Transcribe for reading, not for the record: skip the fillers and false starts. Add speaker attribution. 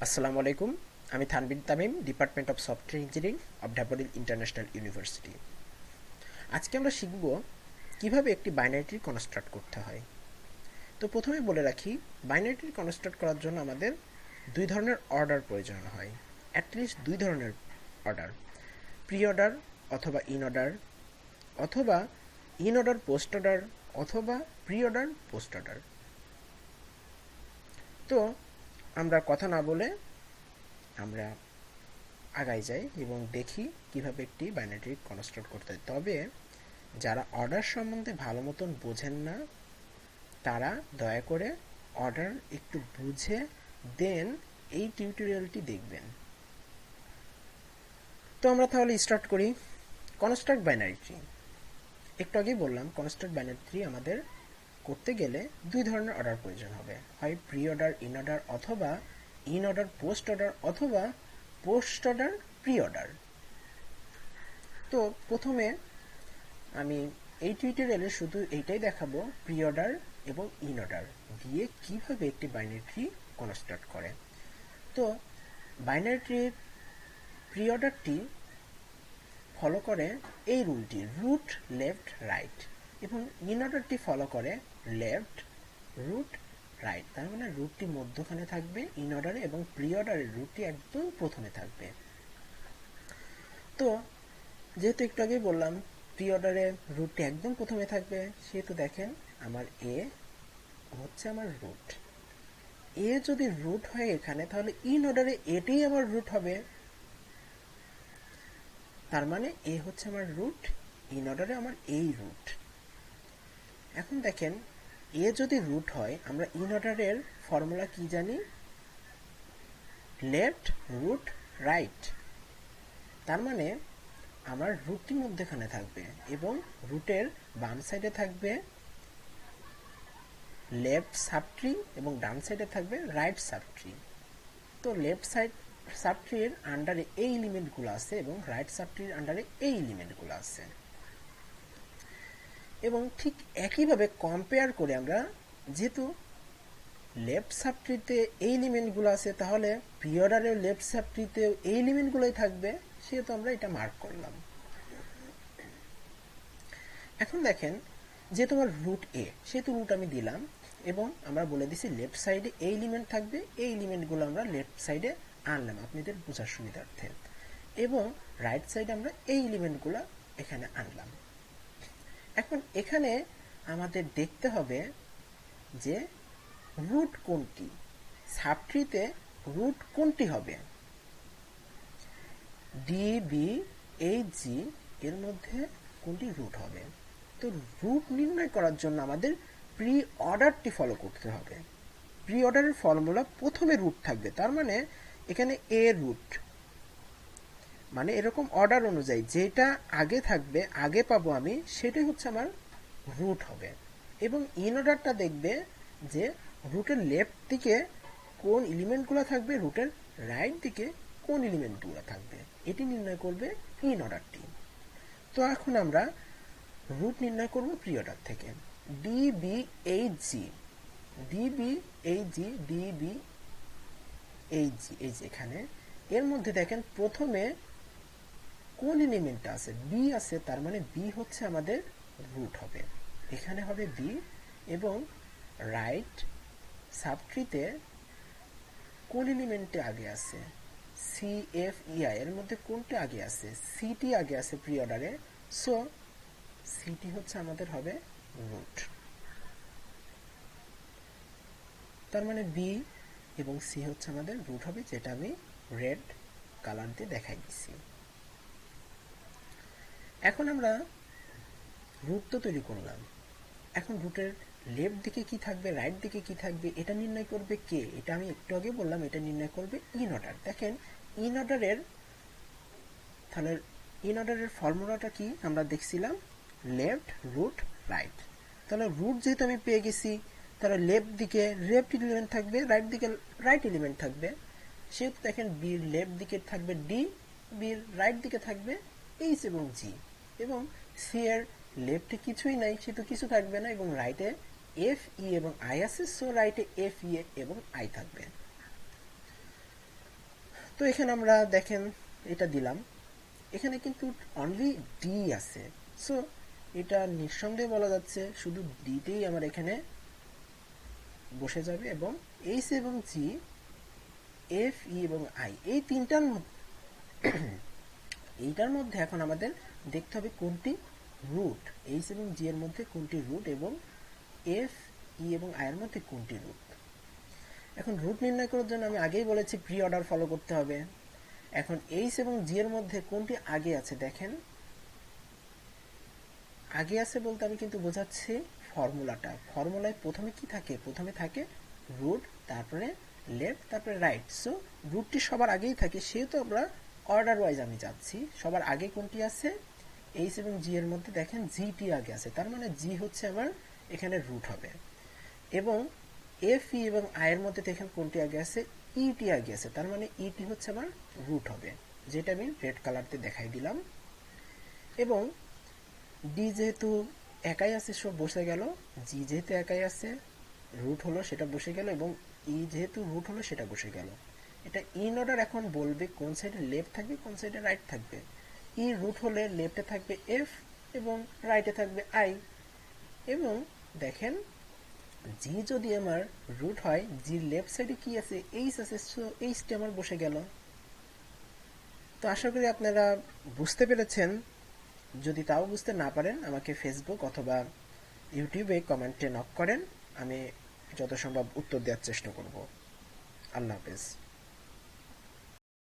Speaker 1: আসসালামু আলাইকুম। আমি Tanbin Tamim, department of software engineering of Daffodil international university. আজকে আমরা শিখব কিভাবে একটি বাইনারি ট্রি কনস্ট্রাক্ট করতে হয়। তো প্রথমে বলে রাখি, বাইনারি ট্রি কনস্ট্রাক্ট করার জন্য আমাদের দুই ধরনের অর্ডার প্রয়োজন হয়, অ্যাটলিস্ট দুই ধরনের অর্ডার: প্রি অর্ডার অথবা ইন অর্ডার, অথবা ইন অর্ডার পোস্ট অর্ডার, অথবা প্রি অর্ডার পোস্ট অর্ডার। তো আমরা কথা না বলে আমরা আগাই যাই এবং দেখি কিভাবে একটি বাইনারি ট্রি কনস্ট্রাক্ট করতে হয়। তবে যারা অর্ডার সম্বন্ধে ভালো মতন বোঝেন না, তারা দয়া করে অর্ডার একটু বুঝে দেন এই টিউটোরিয়ালটি দেখবেন। তো আমরা তাহলে স্টার্ট করি। Construct binary tree. একটু আগেই বললাম, কনস্ট্রাক্ট বাইনারি ট্রি আমাদের করতে গেলে দুই ধরনের অর্ডার প্রয়োজন হবে, হয় প্রি অর্ডার ইন অর্ডার, অথবা ইন অর্ডার পোস্ট অর্ডার, অথবা পোস্ট অর্ডার প্রি অর্ডার। তো প্রথমে আমি এই টিউটোরিয়ালে শুধু এইটাই দেখাবো, প্রি অর্ডার এবং ইন অর্ডার দিয়ে কিভাবে একটি বাইনারি ট্রি কনস্ট্রাক্ট করে। তো বাইনারি ট্রির প্রি অর্ডারটি ফলো করে এই রুলটি, রুট লেফট রাইট, এবং ইন অর্ডারটি ফলো করে লেফট রুট রাইট। তার মানে রুটটি মধ্যখানে থাকবে ইন অর্ডারে, এবং প্রি অর্ডারের রুটটি একদম প্রথমে থাকবে। তো যেহেতু একটু আগেই বললাম প্রি অর্ডারে রুটটি একদম প্রথমে থাকবে, সেহেতু দেখেন আমার এ হচ্ছে আমার রুট। এ যদি রুট হয় এখানে, তাহলে ইন অর্ডারে এটাই আমার রুট হবে। তার মানে এ হচ্ছে আমার রুট, ইন অর্ডারে আমার এই রুট। এখন দেখেন, এ যদি রুট হয়, আমরা ইন অর্ডারের ফর্মুলা কি জানি? Left root right. তার মানে আমার রুটটি মধ্যখানে থাকবে এবং রুটের বাম সাইডে থাকবে লেফট সাবট্রি এবং ডান সাইডে থাকবে রাইট সাবট্রি। তো লেফট সাইড সাবট্রির আন্ডারে এই এলিমেন্টগুলো আছে এবং রাইট সাবট্রির আন্ডারে এই এলিমেন্টগুলো আছে। এবং ঠিক একইভাবে কম্পেয়ার করে আমরা, যেহেতু লেফট সাবট্রিতে এই এলিমেন্টগুলো আছে, তাহলে প্রি অর্ডারের লেফট সাবট্রিতেও এই এলিমেন্টগুলোই থাকবে, সেহেতু আমরা এটা মার্ক করলাম। এখন দেখেন, যেহেতু আমার রুট এ, সেহেতু রুট আমি দিলাম এবং আমরা বলে দিছি লেফট সাইডে এই এলিমেন্ট থাকবে, এই এলিমেন্টগুলো আমরা লেফট সাইডে আনলাম আপনাদের বোঝার সুবিধার্থে, এবং রাইট সাইডে আমরা এই এলিমেন্টগুলো এখানে আনলাম। এখন এখানে আমাদের দেখতে হবে যে রুট কোনটি, সাবট্রিতে রুট কোনটি হবে। ডি বি এইচ জি এর মধ্যে কোনটি রুট হবে। তো রুট নির্ণয় করার জন্য আমাদের প্রি অর্ডারটি ফলো করতে হবে। প্রি অর্ডারের ফর্মুলা প্রথমে রুট থাকবে, তার মানে এখানে এ রুট, মানে এরকম অর্ডার অনুযায়ী যেটা আগে থাকবে, আগে পাবো আমি, সেটাই হচ্ছে আমার রুট হবে। এবং ইন অর্ডারটা দেখবে যে রুটের লেফট দিকে কোন এলিমেন্টগুলো থাকবে, রুটের রাইট দিকে কোন এলিমেন্টগুলো থাকবে, এটি নির্ণয় করবে ইন অর্ডারটি। তো এখন আমরা রুট নির্ণয় করব প্রি অর্ডার থেকে। D B H G, D B H G, D B H G, এই যে এখানে এর মধ্যে দেখেন প্রথমে কোন এলিমেন্টটা আছে, বি আছে, তার মানে বি হচ্ছে আমাদের রুট হবে, এখানে হবে বি। এবং রাইট সাবট্রিতে কোন এলিমেন্টে আগে আছে, সি এফ ই আই, এর মধ্যে কোনটা আগে আছে, সিটি আগে আছে প্রি অর্ডারে, সো সিটি হচ্ছে আমাদের হবে রুট। তার মানে বি এবং সি হচ্ছে আমাদের রুট হবে, যেটা আমি রেড কালার দিয়ে দেখাই দিচ্ছি। এখন আমরা রুট তো তৈরি করলাম, এখন রুটের লেফট দিকে কি থাকবে, রাইট দিকে কি থাকবে, এটা নির্ণয় করবে কে? এটা আমি একটু আগে বললাম, এটা নির্ণয় করবে ইন অর্ডার। দেখেন ইন অর্ডারের, তাহলে ইন অর্ডারের ফর্মুলাটা কি আমরা দেখছিলাম, লেফট রুট রাইট। তাহলে রুট যেহেতু আমি পেয়ে গেছি, তাহলে লেফট দিকে লেফট এলিমেন্ট থাকবে, রাইট দিকে রাইট এলিমেন্ট থাকবে, সেহেতু দেখেন বির লেফট দিকে থাকবে ডি, বির রাইট দিকে থাকবে এইচ এবং জি, এবং সি এর লেফটে কিছুই নাই, সেহেতু কিছু থাকবে না, এবং রাইটে এফ ই এবং আই আছে, সো রাইটে এফ ই এবং আই থাকবে। তো এখানে আমরা দেখেন এটা দিলাম, এখানে কিন্তু অনলি ডি আছে, সো এটা নিঃসন্দেহে বলা যাচ্ছে শুধু ডিতেই আমার এখানে বসে যাবে, এবং এইচ এবং জি, এফ ই এবং আই, এই তিনটার এইটার মধ্যে এখন আমাদের দেখতে হবে কোনটি রুট, এইচ এবং জি এর মধ্যে কোনটি রুট এবং এফ ই এবং আই এর মধ্যে কোনটি রুট। এখন রুট নির্ণয় করার জন্য আমি আগেই বলেছি প্রি অর্ডার ফলো করতে হবে। এখন এইচ এবং জি এর মধ্যে কোনটি আগে আছে দেখেন, আগে আছে বলতে আমি কিন্তু বোঝাচ্ছি ফর্মুলাটা। ফর্মুলায় প্রথমে কি থাকে, প্রথমে থাকে রুট, তারপরে লেফট, তারপরে রাইট। সো রুটটি সবার আগেই থাকে, সেহেতু আমরা অর্ডার ওয়াইজ আমি যাচ্ছি। সবার আগে কোনটি আছে, এইচ এবং জি এর মধ্যে দেখেন জিটি আগে আছে, তার মানে জি হচ্ছে আমার এখানে রুট হবে। এবং এফ ই এবং আই এর মধ্যে দেখেন কোনটি আগে আছে, ইটি আগে আছে, তার মানে ইটি হচ্ছে আমার রুট হবে, যেটা আমি রেড কালারতে দেখাই দিলাম। এবং ডি যেহেতু একাই আছে সব বসে গেল, জি যেহেতু একাই আছে রুট হলো সেটা বসে গেল, এবং ই যেহেতু রুট হলো সেটা বসে গেল। এটা ইন অর্ডার এখন বলবে কোন সাইডে লেফট থাকবে কোন সাইডে রাইট থাকবে। ই রুট হলে লেফটে থাকবে এফ এবং রাইটে থাকবে আই। এবং দেখেন জি যদি আমার রুট হয়, জি লেফট সাইডে কি আছে, এইচ আছে, সো এইচটি আমার বসে গেল। তো আশা করি আপনারা বুঝতে পেরেছেন। যদি তাও বুঝতে না পারেন আমাকে ফেসবুক অথবা ইউটিউবে কমেন্টে নক করেন, আমি যত সম্ভব উত্তর দেওয়ার চেষ্টা করব। আল্লাহ হাফেজ।